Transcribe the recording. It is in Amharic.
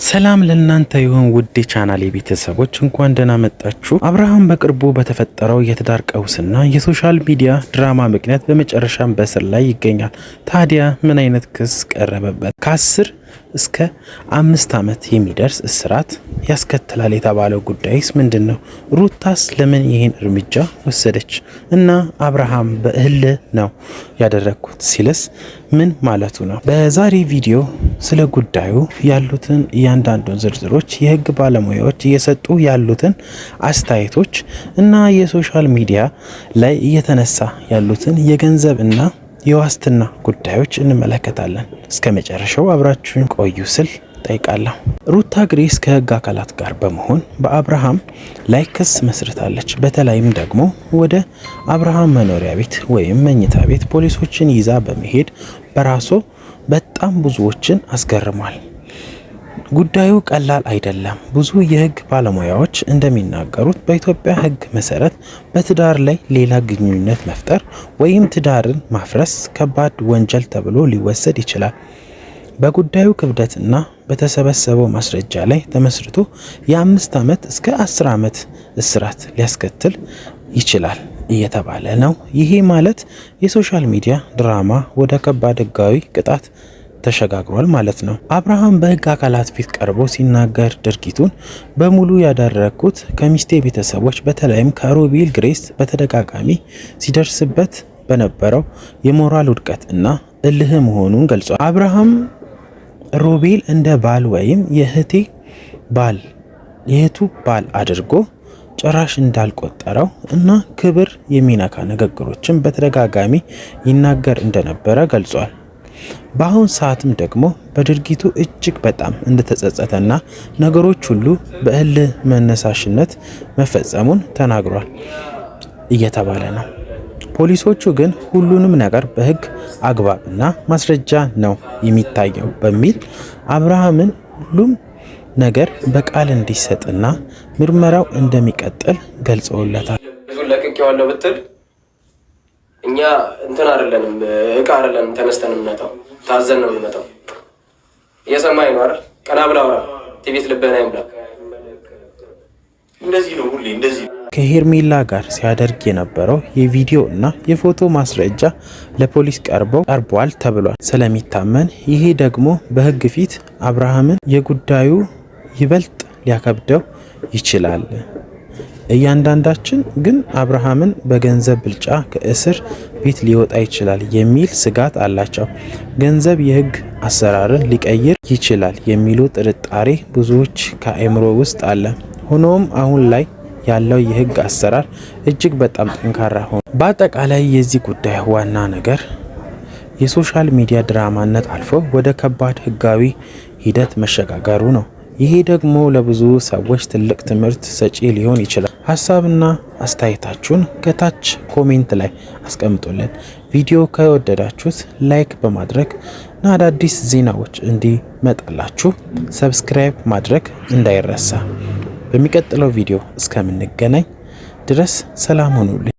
ሰላም ለእናንተ ይሁን ውድ ቻናሌ ቤተሰቦች እንኳን ደህና መጣችሁ። አብርሃም በቅርቡ በተፈጠረው የትዳር ቀውስና የሶሻል ሚዲያ ድራማ ምክንያት በመጨረሻም በእስር ላይ ይገኛል። ታዲያ ምን አይነት ክስ ቀረበበት? ከ10 እስከ 5 ዓመት የሚደርስ እስራት ያስከትላል የተባለው ጉዳይስ ምንድነው? ሩታስ ለምን ይህን እርምጃ ወሰደች? እና አብርሃም በእልህ ነው ያደረኩት ሲልስ ምን ማለቱ ነው? በዛሬ ቪዲዮ ስለ ጉዳዩ ያሉትን እያንዳንዱን ዝርዝሮች የህግ ባለሙያዎች እየሰጡ ያሉትን አስተያየቶች እና የሶሻል ሚዲያ ላይ እየተነሳ ያሉትን የገንዘብ እና የዋስትና ጉዳዮች እንመለከታለን። እስከ መጨረሻው አብራችሁን ቆዩ ስል ጠይቃለሁ። ሩታ ግሬስ ከህግ አካላት ጋር በመሆን በአብርሃም ላይ ክስ መስርታለች። በተለይም ደግሞ ወደ አብርሃም መኖሪያ ቤት ወይም መኝታ ቤት ፖሊሶችን ይዛ በመሄድ በራሱ በጣም ብዙዎችን አስገርሟል። ጉዳዩ ቀላል አይደለም። ብዙ የህግ ባለሙያዎች እንደሚናገሩት በኢትዮጵያ ህግ መሰረት በትዳር ላይ ሌላ ግንኙነት መፍጠር ወይም ትዳርን ማፍረስ ከባድ ወንጀል ተብሎ ሊወሰድ ይችላል። በጉዳዩ ክብደትና በተሰበሰበው ማስረጃ ላይ ተመስርቶ የ5 ዓመት እስከ 10 ዓመት እስራት ሊያስከትል ይችላል እየተባለ ነው። ይሄ ማለት የሶሻል ሚዲያ ድራማ ወደ ከባድ ህጋዊ ቅጣት ተሸጋግሯል ማለት ነው። አብርሃም በህግ አካላት ፊት ቀርቦ ሲናገር ድርጊቱን በሙሉ ያደረኩት ከሚስቴ ቤተሰቦች በተለይም ከሮቤል ግሬስ በተደጋጋሚ ሲደርስበት በነበረው የሞራል ውድቀት እና እልህ መሆኑን ገልጿል። አብርሃም ሮቤል እንደ ባል ወይም የእህቱ ባል አድርጎ ጭራሽ እንዳልቆጠረው እና ክብር የሚነካ ንግግሮችን በተደጋጋሚ ይናገር እንደነበረ ገልጿል። በአሁን ሰዓትም ደግሞ በድርጊቱ እጅግ በጣም እንደተጸጸተና ነገሮች ሁሉ በእልህ መነሳሽነት መፈጸሙን ተናግሯል እየተባለ ነው። ፖሊሶቹ ግን ሁሉንም ነገር በህግ አግባብና ማስረጃ ነው የሚታየው በሚል አብርሃምን ሁሉም ነገር በቃል እንዲሰጥና ምርመራው እንደሚቀጥል ገልጸውለታል። ለቅቄዋለሁ ብትል እኛ እንትን አይደለንም፣ እቃ አይደለንም። ተነስተን እንመጣው ታዘን ነው እንመጣው። እየሰማኸኝ ነው አይደል? ቀና ብላ አውራ። ቲቪት ልበና ይምላ። እንደዚህ ነው ሁሌ እንደዚህ። ከሄርሜላ ጋር ሲያደርግ የነበረው የቪዲዮ እና የፎቶ ማስረጃ ለፖሊስ ቀርቧል ተብሏል ስለሚታመን፣ ይሄ ደግሞ በህግ ፊት አብርሃምን የጉዳዩ ይበልጥ ሊያከብደው ይችላል። እያንዳንዳችን ግን አብርሃምን በገንዘብ ብልጫ ከእስር ቤት ሊወጣ ይችላል የሚል ስጋት አላቸው። ገንዘብ የህግ አሰራርን ሊቀይር ይችላል የሚሉ ጥርጣሬ ብዙዎች ከአእምሮ ውስጥ አለ። ሆኖም አሁን ላይ ያለው የህግ አሰራር እጅግ በጣም ጠንካራ ሆኖ በአጠቃላይ የዚህ ጉዳይ ዋና ነገር የሶሻል ሚዲያ ድራማነት አልፎ ወደ ከባድ ህጋዊ ሂደት መሸጋገሩ ነው። ይሄ ደግሞ ለብዙ ሰዎች ትልቅ ትምህርት ሰጪ ሊሆን ይችላል። ሀሳብና አስተያየታችሁን ከታች ኮሜንት ላይ አስቀምጡልን። ቪዲዮ ከወደዳችሁት ላይክ በማድረግ እና አዳዲስ ዜናዎች እንዲመጣላችሁ ሰብስክራይብ ማድረግ እንዳይረሳ። በሚቀጥለው ቪዲዮ እስከምንገናኝ ድረስ ሰላም ሁኑልኝ።